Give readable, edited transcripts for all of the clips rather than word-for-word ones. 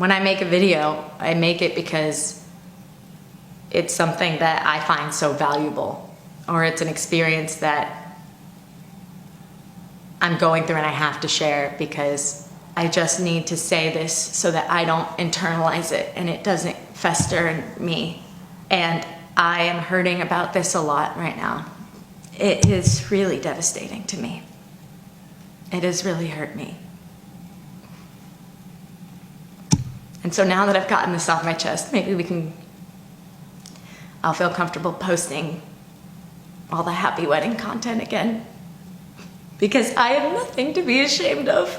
When I make a video, I make it because it's something that I find so valuable, or it's an experience that I'm going through and I have to share because I just need to say this so that I don't internalize it and it doesn't fester in me. And I am hurting about this a lot right now. It is really devastating to me. It has really hurt me. And so now that I've gotten this off my chest, maybe I'll feel comfortable posting all the happy wedding content again. Because I have nothing to be ashamed of.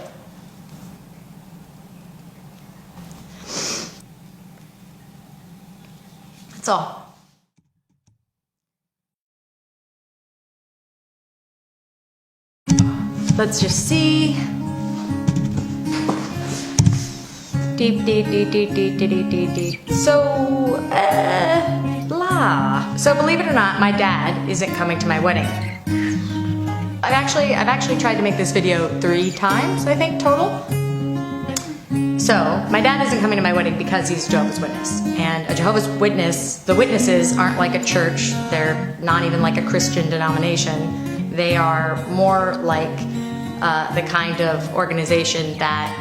That's all. Let's just see. Deep. So believe it or not, my dad isn't coming to my wedding. I've actually tried to make this video 3 times, I think, total. So, my dad isn't coming to my wedding because he's a Jehovah's Witness. And a Jehovah's Witness, the witnesses aren't like a church. They're not even like a Christian denomination. They are more like the kind of organization that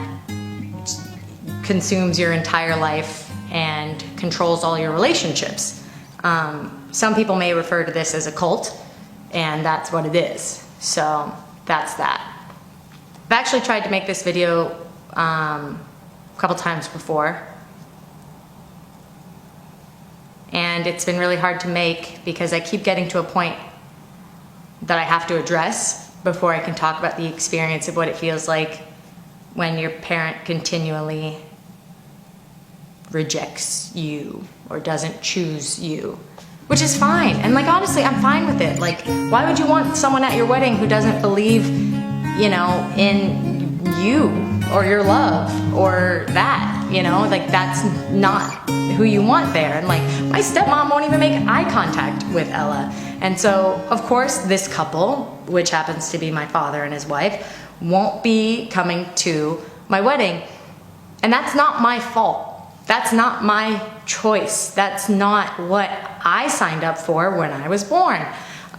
consumes your entire life and controls all your relationships. Some people may refer to this as a cult, and that's what it is. So that's that. I've actually tried to make this video a couple times before, and it's been really hard to make because I keep getting to a point that I have to address before I can talk about the experience of what it feels like when your parent continually rejects you or doesn't choose you. Which is fine, and like honestly, I'm fine with it. Like, why would you want someone at your wedding who doesn't believe, you know, in you or your love or that, you know? Like, that's not who you want there. And like, my stepmom won't even make eye contact with Ella. And so, of course, this couple, which happens to be my father and his wife, won't be coming to my wedding. And that's not my fault. That's not my choice. That's not what I signed up for when I was born.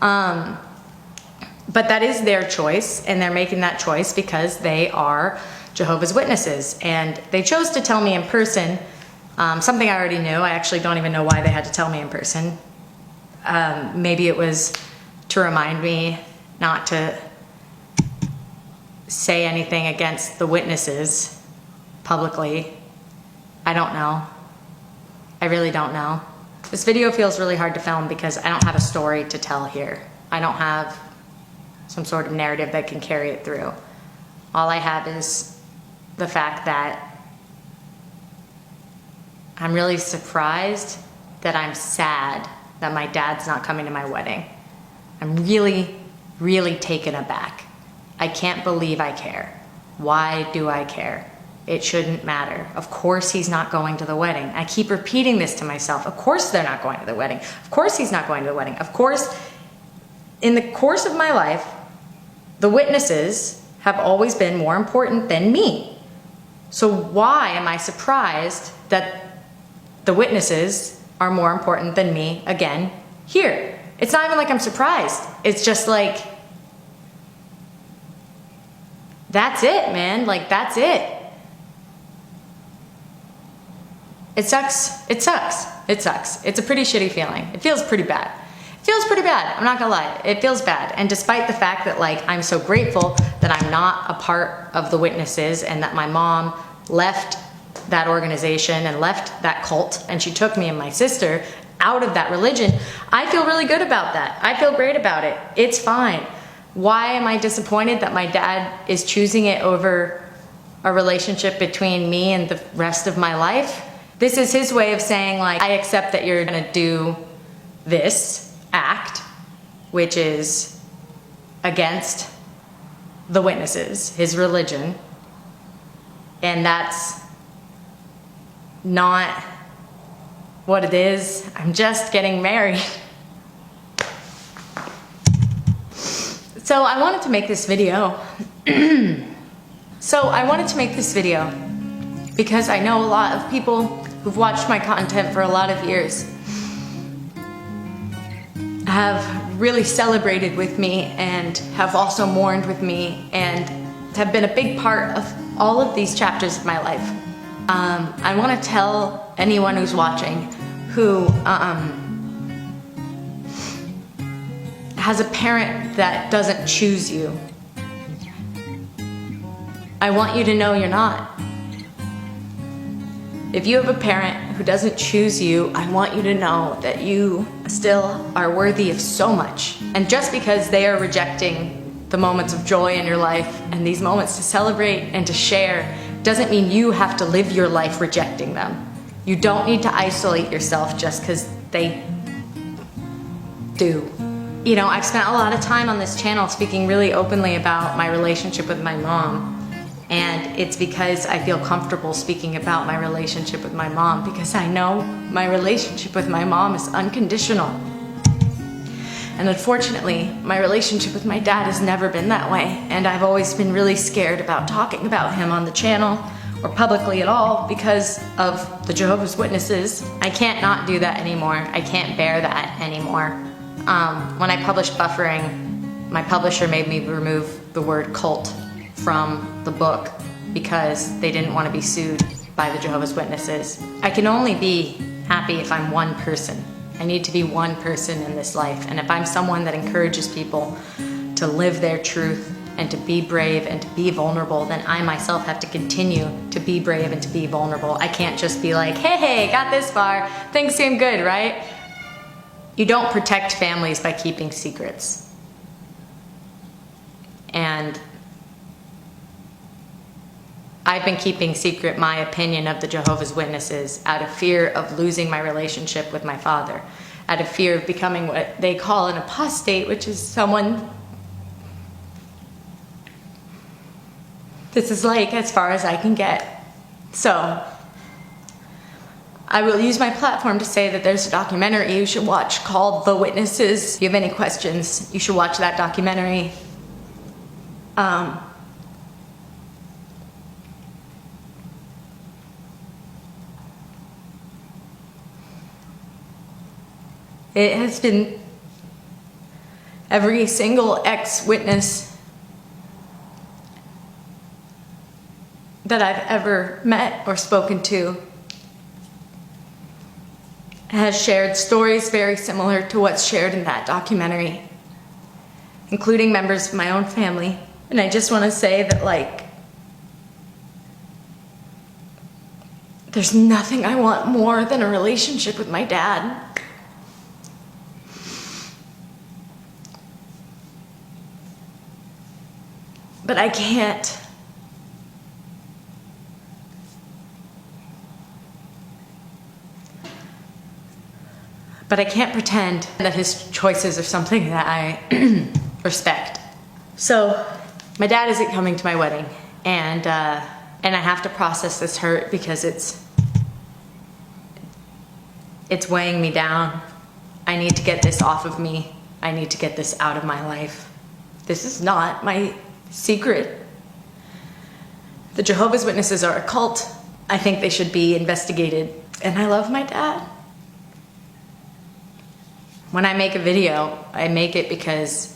But that is their choice, and they're making that choice because they are Jehovah's Witnesses. And they chose to tell me in person something I already knew. I actually don't even know why they had to tell me in person. Maybe it was to remind me not to say anything against the witnesses publicly. I don't know. I really don't know. This video feels really hard to film because I don't have a story to tell here. I don't have some sort of narrative that can carry it through. All I have is the fact that I'm really surprised that I'm sad that my dad's not coming to my wedding. I'm really, really taken aback. I can't believe I care. Why do I care? It shouldn't matter. Of course he's not going to the wedding. I keep repeating this to myself. Of course they're not going to the wedding. Of course he's not going to the wedding. Of course, in the course of my life, the witnesses have always been more important than me. So why am I surprised that the witnesses are more important than me again here? It's not even like I'm surprised. It's just like, that's it, man. Like, that's it. It sucks. It sucks. It sucks. It's a pretty shitty feeling. It feels pretty bad. It feels pretty bad. I'm not gonna lie. It feels bad. And despite the fact that like I'm so grateful that I'm not a part of the witnesses and that my mom left that organization and left that cult and she took me and my sister out of that religion, I feel really good about that. I feel great about it. It's fine. Why am I disappointed that my dad is choosing it over a relationship between me and the rest of my life? This is his way of saying, like, I accept that you're gonna do this act, which is against the witnesses, his religion, and that's not what it is. I'm just getting married. So I wanted to make this video. because I know a lot of people who've watched my content for a lot of years have really celebrated with me and have also mourned with me and have been a big part of all of these chapters of my life. I want to tell anyone who's watching who has a parent that doesn't choose you. I want you to know you're not. If you have a parent who doesn't choose you, I want you to know that you still are worthy of so much. And just because they are rejecting the moments of joy in your life and these moments to celebrate and to share doesn't mean you have to live your life rejecting them. You don't need to isolate yourself just because they do. You know, I've spent a lot of time on this channel speaking really openly about my relationship with my mom. And it's because I feel comfortable speaking about my relationship with my mom, because I know my relationship with my mom is unconditional. And unfortunately, my relationship with my dad has never been that way. And I've always been really scared about talking about him on the channel or publicly at all because of the Jehovah's Witnesses. I can't not do that anymore. I can't bear that anymore. When I published Buffering, my publisher made me remove the word cult from the book because they didn't want to be sued by the Jehovah's Witnesses. I can only be happy if I'm one person. I need to be one person in this life. And if I'm someone that encourages people to live their truth and to be brave and to be vulnerable, then I myself have to continue to be brave and to be vulnerable. I can't just be like, hey, got this far, things seem good, right? You don't protect families by keeping secrets. And I've been keeping secret my opinion of the Jehovah's Witnesses out of fear of losing my relationship with my father, out of fear of becoming what they call an apostate, which is someone, this is like as far as I can get. So I will use my platform to say that there's a documentary you should watch called The Witnesses. If you have any questions, you should watch that documentary. It has been every single ex-witness that I've ever met or spoken to has shared stories very similar to what's shared in that documentary, including members of my own family. And I just want to say that, like, there's nothing I want more than a relationship with my dad. But I can't. But I can't pretend that his choices are something that I respect. So my dad isn't coming to my wedding, and I have to process this hurt because it's weighing me down. I need to get this off of me. I need to get this out of my life. This is not my secret. The Jehovah's Witnesses are a cult. I think they should be investigated. And I love my dad. When I make a video, I make it because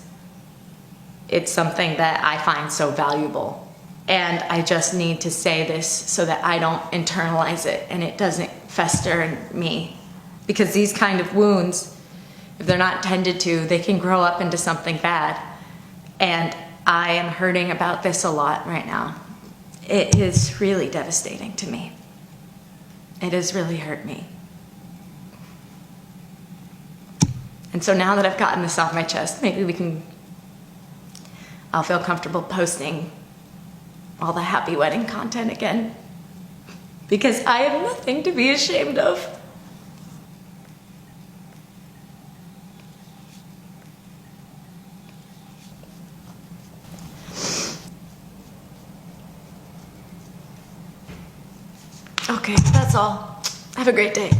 it's something that I find so valuable. And I just need to say this so that I don't internalize it and it doesn't fester in me. Because these kind of wounds, if they're not tended to, they can grow up into something bad. And I am hurting about this a lot right now. It is really devastating to me. It has really hurt me. And so now that I've gotten this off my chest, maybe I'll feel comfortable posting all the happy wedding content again. Because I have nothing to be ashamed of. Okay, that's all. Have a great day.